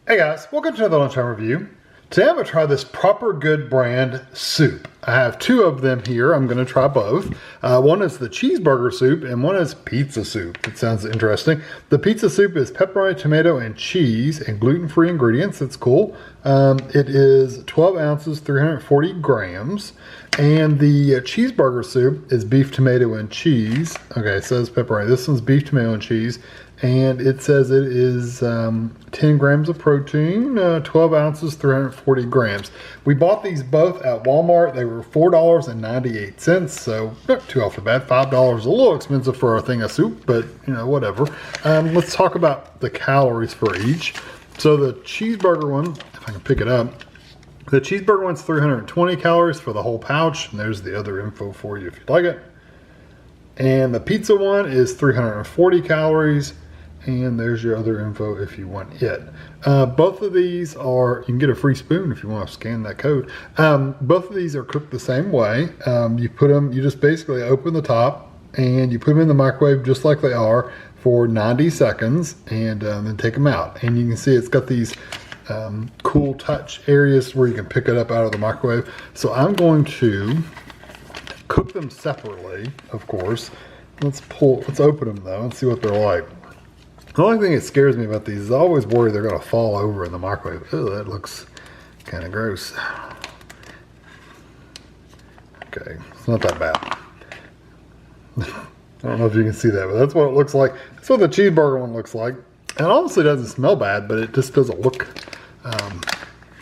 Hey guys, welcome to the Lunchtime Review. Today I'm going to try this Proper Good brand soup. I have two of them here. I'm going to try both. One is the cheeseburger soup and one is pizza soup. It sounds interesting. The pizza soup is pepperoni, tomato, and cheese and gluten-free ingredients. That's cool. It is 12 ounces, 340 grams. And the cheeseburger soup is beef, tomato, and cheese. Okay, it says pepperoni. This one's beef, tomato, and cheese. And it says it is 10 grams of protein, 12 ounces, 340 grams. We bought these both at Walmart. They were $4.98, so not too awfully bad. $5, a little expensive for a thing of soup, but you know, whatever. Let's talk about the calories for each. So the cheeseburger one, if I can pick it up, the cheeseburger one's 320 calories for the whole pouch, and there's the other info for you if you'd like it. And the pizza one is 340 calories, and there's your other info if you want it. Both of these are, you can get a free spoon if you want to scan that code. Both of these are cooked the same way. You just basically open the top and you put them in the microwave just like they are for 90 seconds and then take them out. And you can see it's got these cool touch areas where you can pick it up out of the microwave. So I'm going to cook them separately, of course. Let's open them though and see what they're like. The only thing that scares me about these is I always worry they're going to fall over in the microwave. Oh, that looks kind of gross. Okay, it's not that bad. I don't know if you can see that, but that's what it looks like. That's what the cheeseburger one looks like. And it honestly doesn't smell bad, but it just doesn't look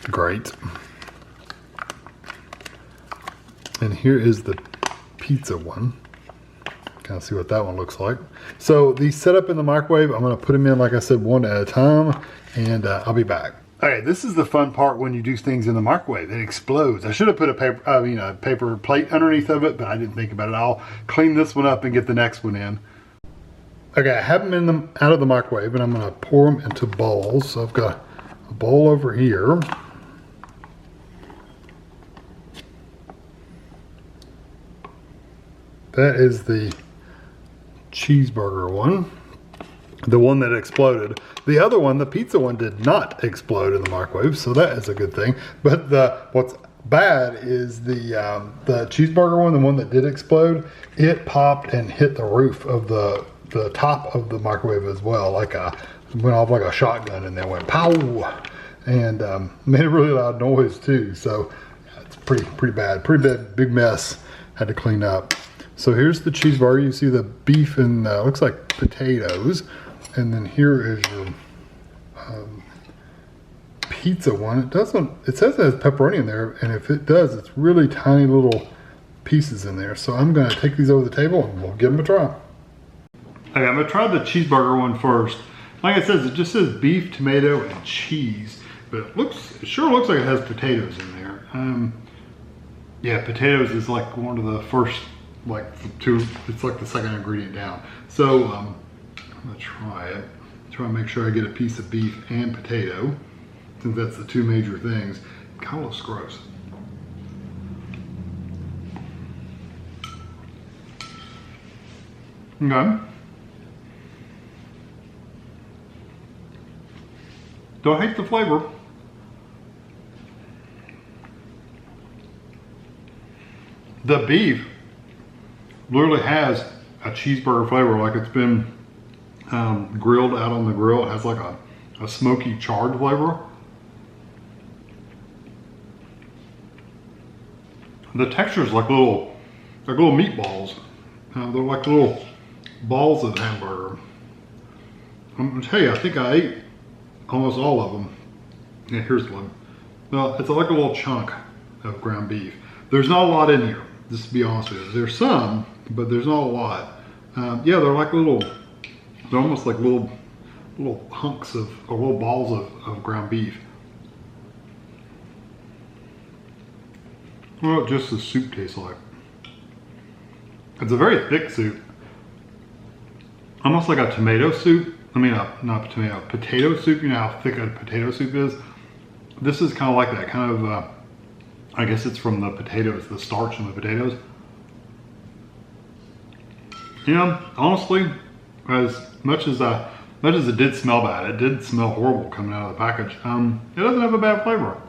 great. And here is the pizza one. Kind of see what that one looks like. So these set up in the microwave. I'm going to put them in, like I said, one at a time, and I'll be back. All right, this is the fun part when you do things in the microwave. It explodes. I should have put a paper plate underneath of it, but I didn't think about it. I'll clean this one up and get the next one in. Okay, I have them out of the microwave, and I'm going to pour them into bowls. So I've got a bowl over here. That is the cheeseburger one, the one that exploded. The other one, the pizza one, did not explode in the microwave, so that is a good thing. But what's bad is the cheeseburger one, the one that did explode, it popped and hit the roof of the top of the microwave as well, went off like a shotgun, and then went pow, and made a really loud noise too. So it's pretty bad, big mess. Had to clean up. So here's the cheeseburger. You see the beef and looks like potatoes. And then here is your pizza one. It says it has pepperoni in there, and if it does, it's really tiny little pieces in there. So I'm gonna take these over the table and we'll give them a try. Okay, I'm gonna try the cheeseburger one first. Like it says, it just says beef, tomato, and cheese, but it sure looks like it has potatoes in there. Yeah, potatoes is like one of the first, it's like the second ingredient down. So I'm gonna try it. Try to make sure I get a piece of beef and potato, since that's the two major things. It kind of looks gross. Okay. Don't hate the flavor. The beef literally has a cheeseburger flavor, like it's been grilled out on the grill. It has like a smoky charred flavor. The texture is like little meatballs. They're like little balls of hamburger. I'm gonna tell you, I think I ate almost all of them. Yeah, here's one. Well, it's like a little chunk of ground beef. There's not a lot in here, just to be honest with you. There's some, but there's not a lot. Yeah, they're like they're almost like little hunks or little balls of ground beef. Well, just the soup tastes like. It's a very thick soup. Almost like a tomato soup. I mean, not tomato, potato soup. You know how thick a potato soup is? This is kind of like that, kind of, I guess it's from the potatoes, the starch in the potatoes. You know, honestly, as much as I much as it did smell bad, it did smell horrible coming out of the package. It doesn't have a bad flavor.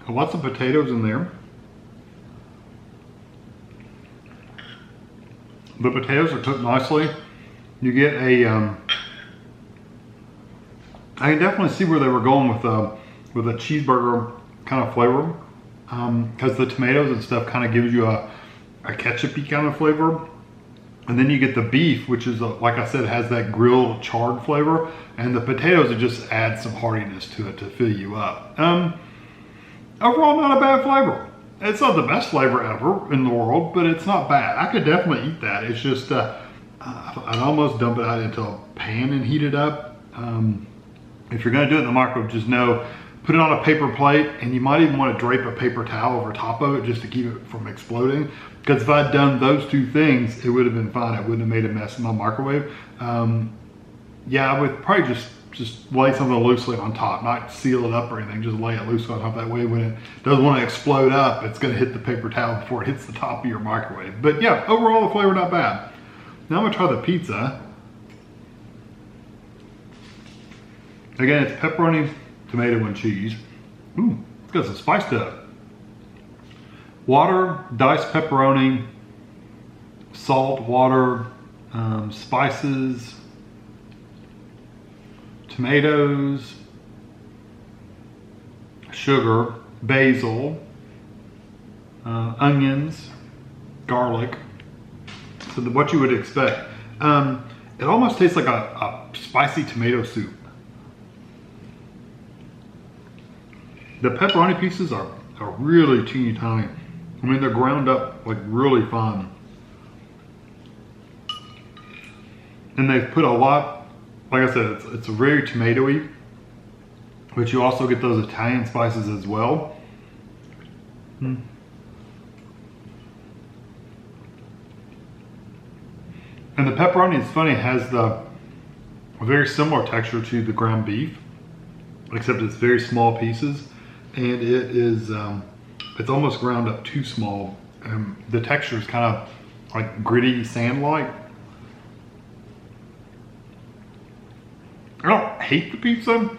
Lots of potatoes in there. The potatoes are cooked nicely. You get a, I can definitely see where they were going with a cheeseburger kind of flavor, because the tomatoes and stuff kind of gives you a ketchup-y kind of flavor. And then you get the beef, which is, like I said, has that grilled charred flavor. And the potatoes, it just adds some heartiness to it to fill you up. Overall, not a bad flavor. It's not the best flavor ever in the world, but it's not bad. I could definitely eat that. It's just, I'd almost dump it out into a pan and heat it up. If you're gonna do it in the microwave, just know, put it on a paper plate, and you might even want to drape a paper towel over top of it just to keep it from exploding. Because if I'd done those two things, it would have been fine. It wouldn't have made a mess in my microwave. Yeah, I would probably just lay something loosely on top, not seal it up or anything, just lay it loosely on top. That way when it doesn't want to explode up, it's gonna hit the paper towel before it hits the top of your microwave. But yeah, overall the flavor not bad. Now I'm gonna try the pizza. Again, it's pepperoni, tomato, and cheese. Ooh, it's got some spice to it. Water, diced pepperoni, salt, water, spices, tomatoes, sugar, basil, onions, garlic. So what you would expect. It almost tastes like a spicy tomato soup. The pepperoni pieces are really teeny tiny. I mean, they're ground up like really fine. And they've put a lot, like I said, it's very tomatoey, but you also get those Italian spices as well. And the pepperoni, it's funny, has a very similar texture to the ground beef, except it's very small pieces. And it is, it's almost ground up too small. The texture is kind of like gritty sand-like. I don't hate the pizza,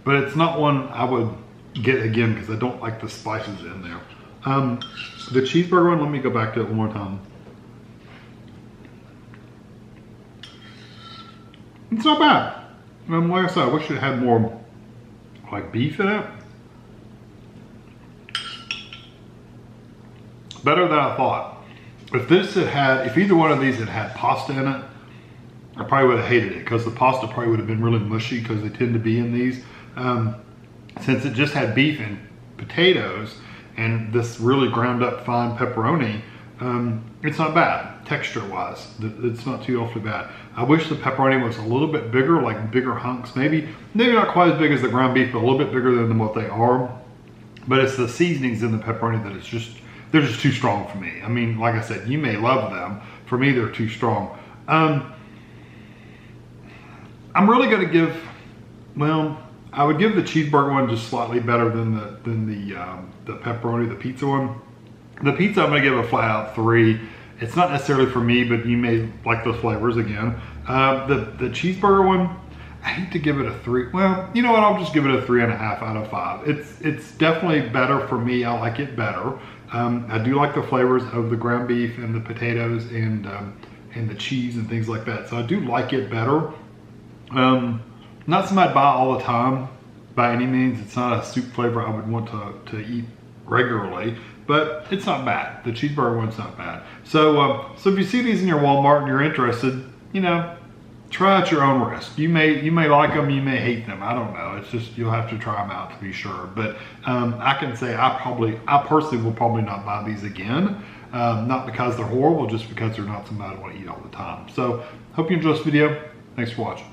but it's not one I would get again because I don't like the spices in there. The cheeseburger one, let me go back to it one more time. It's not bad. Like I said, I wish it had more like beef in it. Better than I thought. If either one of these had had pasta in it, I probably would have hated it because the pasta probably would have been really mushy because they tend to be in these. Since it just had beef and potatoes and this really ground up fine pepperoni, it's not bad texture wise. It's not too awfully bad. I wish the pepperoni was a little bit bigger, like bigger hunks. Maybe not quite as big as the ground beef, but a little bit bigger than what they are. But it's the seasonings in the pepperoni that they're just too strong for me. I mean, like I said, you may love them. For me, they're too strong. I'm really gonna give, well, I would give the cheeseburger one just slightly better than the pepperoni, the pizza one. The pizza, I'm gonna give a flat out 3. It's not necessarily for me, but you may like the flavors again. The cheeseburger one, I hate to give it a 3. Well, you know what? I'll just give it a 3.5 out of 5. It's definitely better for me. I like it better. I do like the flavors of the ground beef and the potatoes and the cheese and things like that. So I do like it better. Not something I'd buy all the time by any means. It's not a soup flavor I would want to eat regularly, but it's not bad. The cheeseburger one's not bad. So if you see these in your Walmart and you're interested, you know, try at your own risk. You may like them, you may hate them. I don't know. It's just, you'll have to try them out to be sure. But I can say I personally will probably not buy these again. Not because they're horrible, just because they're not something I want to eat all the time. So hope you enjoyed this video. Thanks for watching.